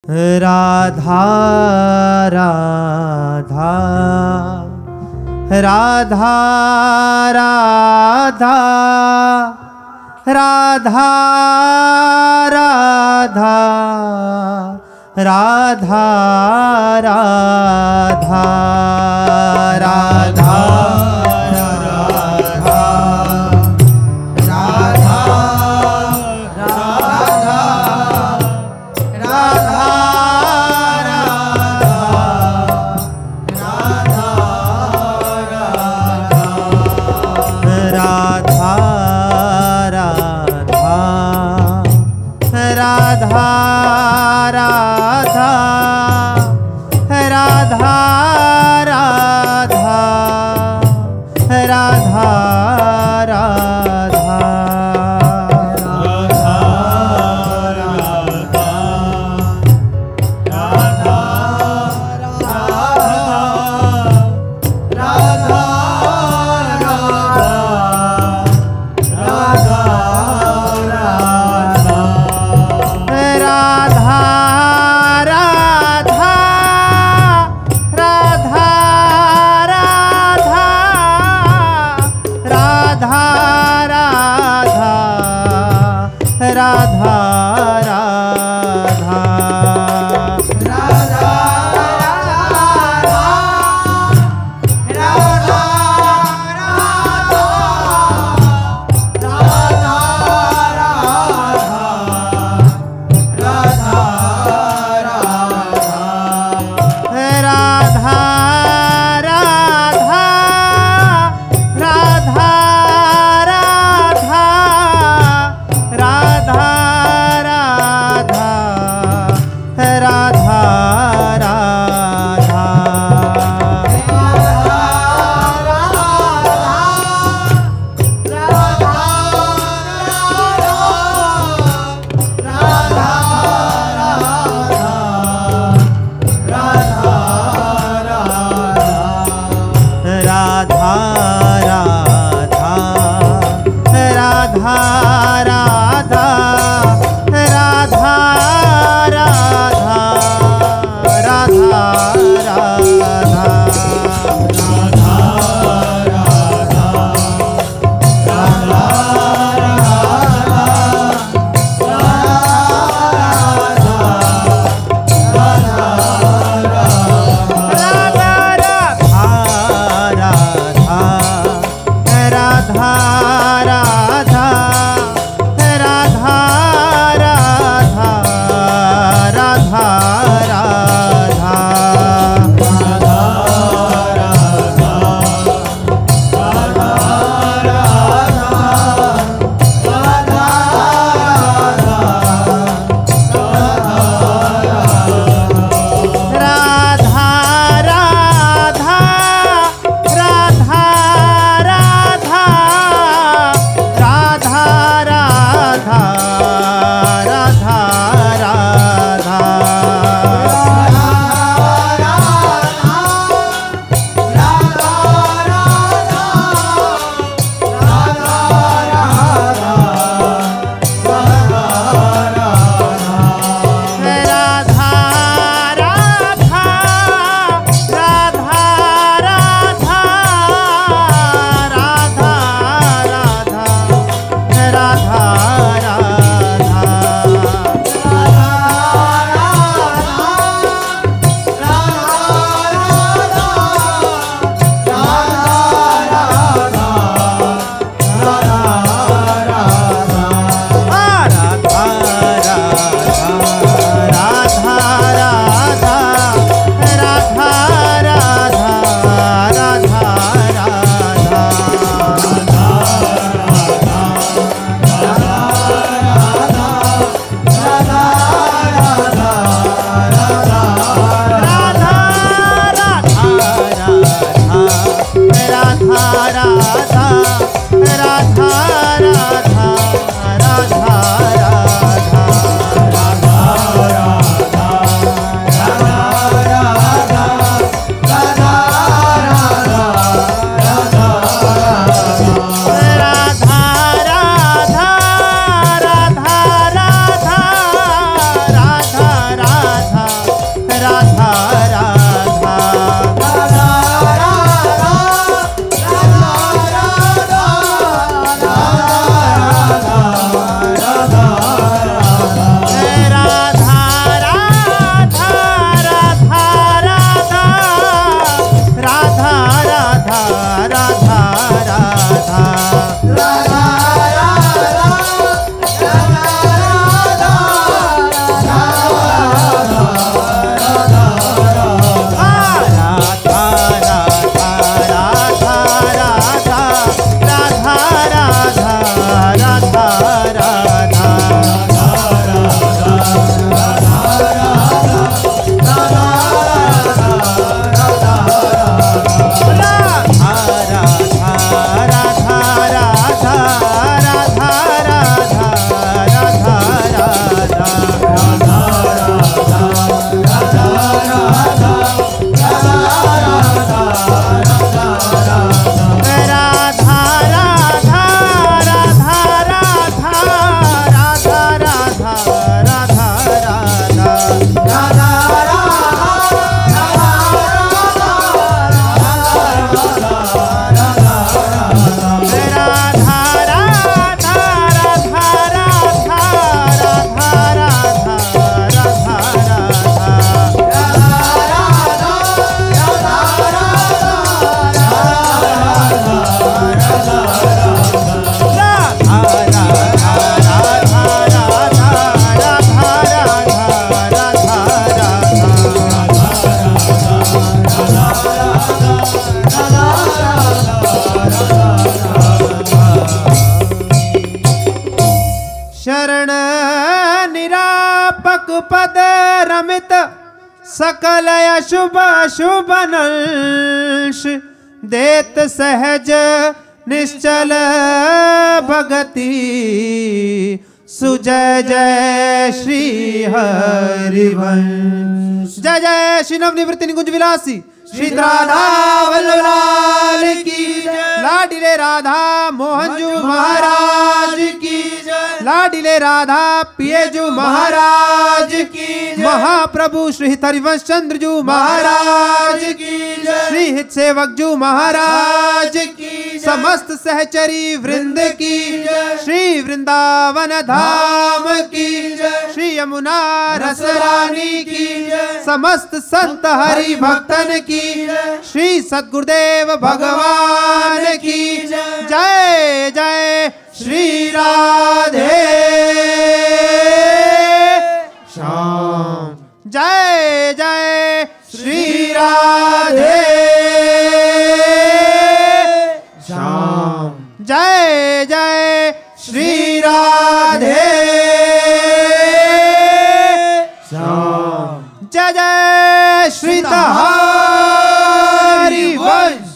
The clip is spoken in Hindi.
राधा राधा राधा राधा राधा राधा राधा राधा राधा राधा समित सकल अशुभ अशुभ नंश देत सहज निश्चल भगति सुजय जय श्री हरिवंश। जय जय श्री नवनिवृत्ति निकुंज विलासी श्री राधा वल्लभ लाल की जय। लाडिले राधा मोहनजू महाराज की जय। लाडिले राधा पियजू महाराज की जय। महाप्रभु श्री हरिवंश चंद्रजू महाराज की जय। श्री हित सेवक जू महाराज की जय। समस्त सहचरी वृंद की जय। श्री वृंदावन धाम की जय। श्री यमुना रस रानी की जय। समस्त संत हरि भक्तन की श्री सद्गुरुदेव भगवान की जय। जय श्री राधे श्याम। जय जय श्री राधे श्याम। जय जय श्री राधे श्याम। जय जय श्री हरिवंश।